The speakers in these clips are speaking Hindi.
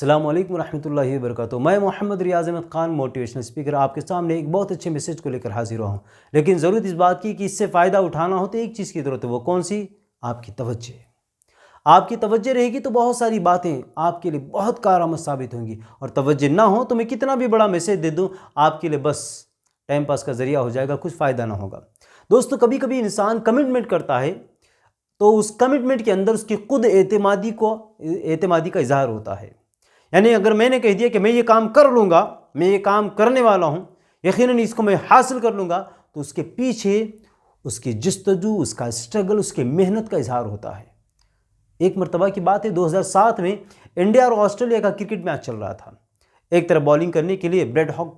अस्सलाम वालेकुम रहमतुल्लाहि व बरकातुहू। मैं मोहम्मद रियाज अहमद ख़ान मोटिवेशनल स्पीकर आपके सामने एक बहुत अच्छे मैसेज को लेकर हाजिर हुआ हूँ। लेकिन ज़रूरत इस बात की कि इससे फ़ायदा उठाना हो तो एक चीज़ की ज़रूरत है, वो कौन सी? आपकी तवज्जो। आपकी तवज्जो रहेगी तो बहुत सारी बातें आपके लिए बहुत कारआमद साबित होंगी, और तवज्जो ना हो तो मैं कितना भी बड़ा मैसेज दे दूँ आपके लिए बस टाइम पास का ज़रिया हो जाएगा, कुछ फ़ायदा ना होगा। दोस्तों, कभी कभी इंसान कमिटमेंट करता है तो उस कमिटमेंट के अंदर उसकी खुद एतमादी का इजहार होता है। यानी अगर मैंने कह दिया कि मैं ये काम कर लूँगा, मैं ये काम करने वाला हूँ, यकीनन इसको मैं हासिल कर लूँगा, तो उसके पीछे उसकी जस्तजू, उसका स्ट्रगल, उसकी मेहनत का इजहार होता है। एक मरतबा की बात है, 2007 में इंडिया और ऑस्ट्रेलिया का क्रिकेट मैच चल रहा था। एक तरफ बॉलिंग करने के लिए Brad Hogg,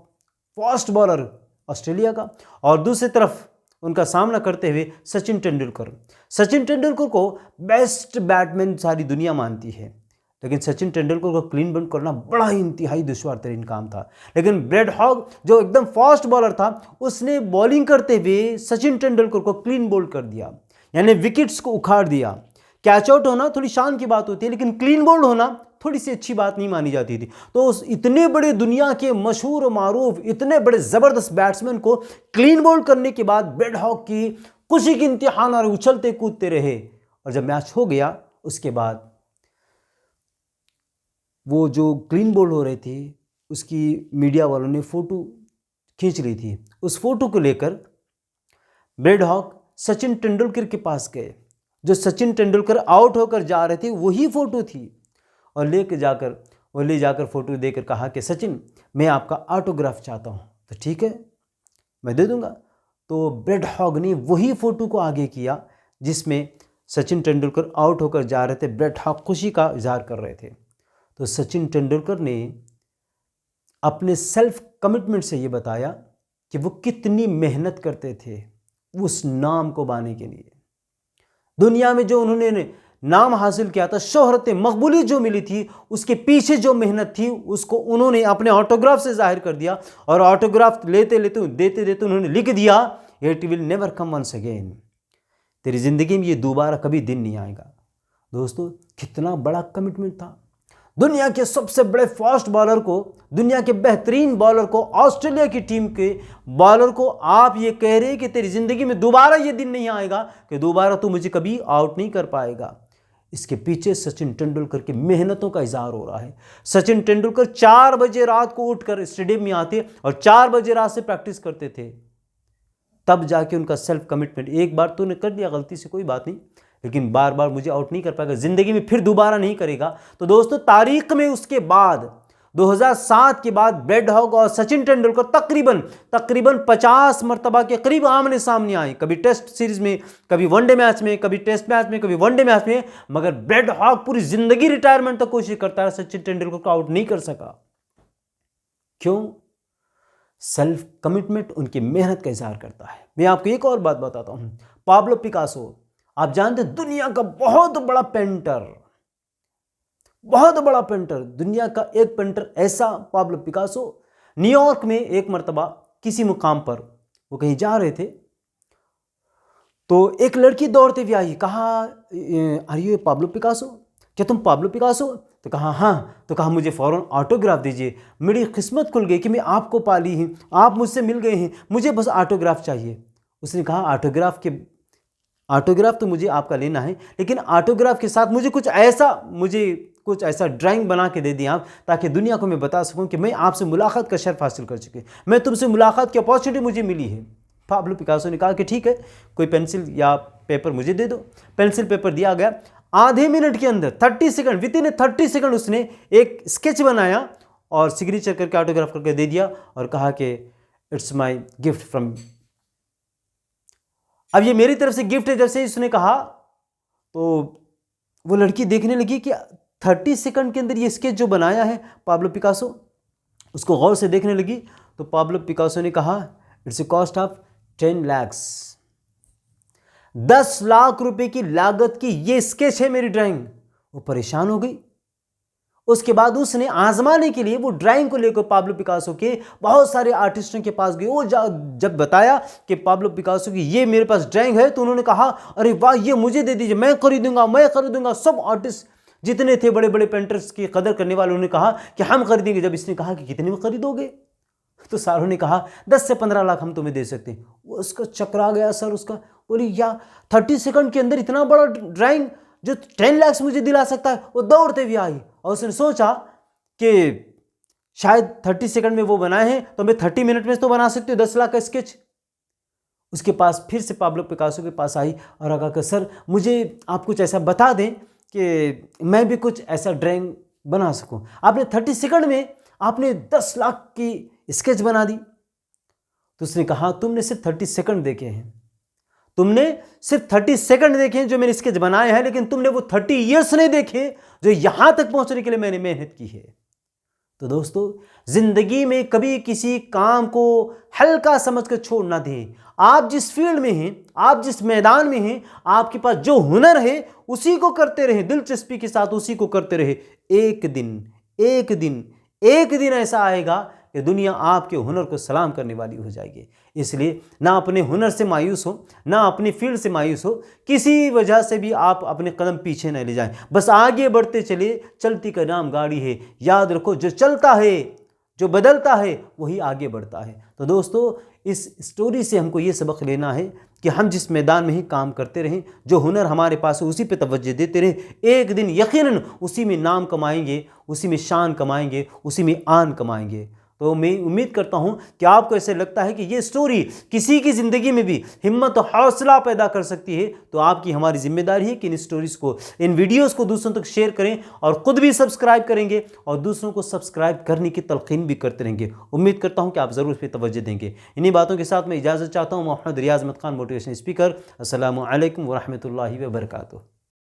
fast bowler Australia का, और दूसरी तरफ उनका सामना करते हुए सचिन तेंदुलकर। सचिन तेंदुलकर को बेस्ट बैट्समैन सारी दुनिया मानती है, लेकिन सचिन तेंदुलकर को क्लीन बोल्ड करना बड़ा ही इंतहाई दुश्वार तरीन काम था। लेकिन ब्रेड हॉग जो एकदम फास्ट बॉलर था, उसने बॉलिंग करते हुए सचिन तेंदुलकर को क्लीन बोल्ड कर दिया, यानी विकेट्स को उखाड़ दिया। कैच आउट होना थोड़ी शान की बात होती है, लेकिन क्लीन बोल्ड होना थोड़ी सी अच्छी बात नहीं मानी जाती थी। तो उस इतने बड़े दुनिया के मशहूर मारूफ इतने बड़े ज़बरदस्त बैट्समैन को क्लीन बोल्ड करने के बाद ब्रेड हॉग की खुशी की इंतहान और उछलते कूदते रहे। और जब मैच हो गया उसके बाद वो जो क्लीन बोल्ड हो रहे थे उसकी मीडिया वालों ने फ़ोटो खींच ली थी। उस फोटो को लेकर ब्रेड हॉग सचिन तेंदुलकर के पास गए। जो सचिन तेंदुलकर आउट होकर जा रहे थे वही फ़ोटो थी, और ले जाकर फ़ोटो देकर कहा कि सचिन, मैं आपका ऑटोग्राफ चाहता हूँ। तो ठीक है, मैं दे दूँगा। तो ब्रेड हॉग ने वही फ़ोटो को आगे किया जिसमें सचिन तेंदुलकर आउट होकर जा रहे थे, ब्रेड हॉग खुशी का इजहार कर रहे थे। तो सचिन तेंदुलकर ने अपने सेल्फ कमिटमेंट से ये बताया कि वो कितनी मेहनत करते थे उस नाम को पाने के लिए। दुनिया में जो उन्होंने नाम हासिल किया था, शोहरत, मकबूलियत जो मिली थी, उसके पीछे जो मेहनत थी उसको उन्होंने अपने ऑटोग्राफ से जाहिर कर दिया। और ऑटोग्राफ देते देते उन्होंने लिख दिया, it will never come once again. तेरी ज़िंदगी में ये दोबारा कभी दिन नहीं आएगा। दोस्तों, कितना बड़ा कमिटमेंट था। दुनिया के सबसे बड़े फास्ट बॉलर को, दुनिया के बेहतरीन बॉलर को, ऑस्ट्रेलिया की टीम के बॉलर को आप ये कह रहे हैं कि तेरी ज़िंदगी में दोबारा ये दिन नहीं आएगा कि दोबारा तू मुझे कभी आउट नहीं कर पाएगा। इसके पीछे सचिन तेंदुलकर की मेहनतों का इजहार हो रहा है। सचिन तेंदुलकर 4 बजे रात को उठकर स्टेडियम में आते और 4 बजे रात से प्रैक्टिस करते थे, तब जाके उनका सेल्फ कमिटमेंट। एक बार तूने कर दिया गलती से, कोई बात नहीं, लेकिन बार बार मुझे आउट नहीं कर पाएगा, ज़िंदगी में फिर दोबारा नहीं करेगा। तो दोस्तों, तारीख में उसके बाद 2007 के बाद ब्रेड हॉग और सचिन तेंदुलकर तकरीबन 50 मरतबा के करीब आमने सामने आए। कभी टेस्ट सीरीज में, कभी वनडे मैच में, कभी टेस्ट मैच में, कभी वनडे मैच में। मगर ब्रेड हॉग पूरी जिंदगी रिटायरमेंट तक कोशिश करता है, सचिन तेंदुलकर को आउट नहीं कर सका। क्यों? सेल्फ कमिटमेंट उनकी मेहनत का इजहार करता है। मैं आपको एक और बात बताता हूं। पाब्लो पिकासो, आप जानते हैं, दुनिया का बहुत बड़ा पेंटर, दुनिया का एक पेंटर ऐसा पाब्लो पिकासो। न्यूयॉर्क में एक मर्तबा किसी मुकाम पर वो कहीं जा रहे थे, तो एक लड़की दौड़ते हुए आई। कहा, आर यू पाब्लो पिकासो? क्या तुम पाब्लो पिकासो? तो कहा हाँ। तो कहा, मुझे फ़ौरन ऑटोग्राफ दीजिए, मेरी किस्मत खुल गई कि मैं आपको पाली हूँ, आप मुझसे मिल गए हैं, मुझे बस ऑटोग्राफ चाहिए। उसने कहा, ऑटोग्राफ तो मुझे आपका लेना है, लेकिन ऑटोग्राफ के साथ मुझे कुछ ऐसा ड्राइंग बना के दे दिए आप, ताकि दुनिया को मैं बता सकूं कि मैं आपसे मुलाकात का शर्फ हासिल कर चुके, मैं तुमसे मुलाकात की अपॉर्चुनिटी मुझे मिली है। पाब्लो पिकासो ने कहा कि ठीक है, कोई पेंसिल या पेपर मुझे दे दो। पेंसिल पेपर दिया गया। आधे मिनट के अंदर, 30 सेकंड, विदिन 30 सेकंड उसने एक स्केच बनाया और सिग्नेचर करके ऑटोग्राफ करके दे दिया और कहा कि इट्स माई गिफ्ट फ्रॉम। अब ये मेरी तरफ से गिफ्ट है। जैसे उसने कहा तो वो लड़की देखने लगी कि 30 सेकंड के अंदर ये स्केच जो बनाया है पाब्लो पिकासो, उसको गौर से देखने लगी। तो पाब्लो पिकासो ने कहा, it's a cost of 10 lakhs, 10 lakh रुपए की लागत की ये स्केच है मेरी ड्राइंग। वो परेशान हो गई। उसके बाद उसने आजमाने के लिए वो ड्राइंग को लेकर पाब्लो पिकासो के बहुत सारे आर्टिस्टों के पास गई। वो जब बताया कि पाब्लो पिकासो की ये मेरे पास ड्राइंग है, तो उन्होंने कहा, अरे वाह, ये मुझे दे दीजिए, मैं खरीदूंगा। सब आर्टिस्ट जितने थे बड़े बड़े पेंटर्स की कदर करने वालों ने कहा कि हम खरीदेंगे। जब इसने कहा कि कितने में खरीदोगे, तो सारों ने कहा 10 से 15 लाख हम तुम्हें दे सकते हैं। वो उसका चकरा गया सर उसका, बोली या 30 सेकंड के अंदर इतना बड़ा ड्राइंग जो 10 लाख मुझे दिला सकता है। वो दौड़ते भी आई और उसने सोचा कि शायद 30 सेकंड में वो बनाए हैं तो मैं 30 मिनट में तो बना सकती हूँ 10 लाख का स्केच। उसके पास फिर से पाब्लो पिकासो के पास आई और कहा कि सर मुझे आप कुछ ऐसा बता दें कि मैं भी कुछ ऐसा ड्राइंग बना सकूं। आपने 30 सेकंड में आपने 10 लाख की स्केच बना दी। तो उसने कहा तुमने सिर्फ 30 सेकंड देखे हैं, तुमने सिर्फ 30 सेकंड देखे हैं जो मैंने स्केच बनाए हैं, लेकिन तुमने वो 30 ईयर्स नहीं देखे जो यहां तक पहुंचने के लिए मैंने मेहनत की है। तो दोस्तों, जिंदगी में कभी किसी काम को हल्का समझकर छोड़ ना दें। आप जिस फील्ड में हैं, आप जिस मैदान में हैं, आपके पास जो हुनर है उसी को करते रहे, दिलचस्पी के साथ उसी को करते रहे। एक दिन ऐसा आएगा कि दुनिया आपके हुनर को सलाम करने वाली हो जाएगी। इसलिए ना अपने हुनर से मायूस हो, ना अपनी फील्ड से मायूस हो, किसी वजह से भी आप अपने कदम पीछे न ले जाएं, बस आगे बढ़ते चले। चलती का नाम गाड़ी है, याद रखो जो चलता है, जो बदलता है वही आगे बढ़ता है। तो दोस्तों, इस स्टोरी से हमको ये सबक लेना है कि हम जिस मैदान में ही काम करते रहें, जो हुनर हमारे पास है उसी पे तवज्जो देते रहें। एक दिन यकीनन उसी में नाम कमाएंगे, उसी में शान कमाएंगे, उसी में आन कमाएंगे। तो मैं उम्मीद करता हूं कि आपको ऐसे लगता है कि ये स्टोरी किसी की ज़िंदगी में भी हिम्मत और हौसला पैदा कर सकती है। तो आपकी हमारी जिम्मेदारी है कि इन स्टोरीज़ को, इन वीडियोस को दूसरों तक शेयर करें और ख़ुद भी सब्सक्राइब करेंगे और दूसरों को सब्सक्राइब करने की तलकीन भी करते रहेंगे। उम्मीद करता हूँ कि आप ज़रूर इस पर तवज्जो देंगे। इन्हीं बातों के साथ मैं इजाज़त चाहता हूँ। मोहम्मद रियाज़ अहमद खान, मोटिवेशन स्पीकर। अस्सलामु अलैकुम व रहमतुल्लाहि व बरकातुहू।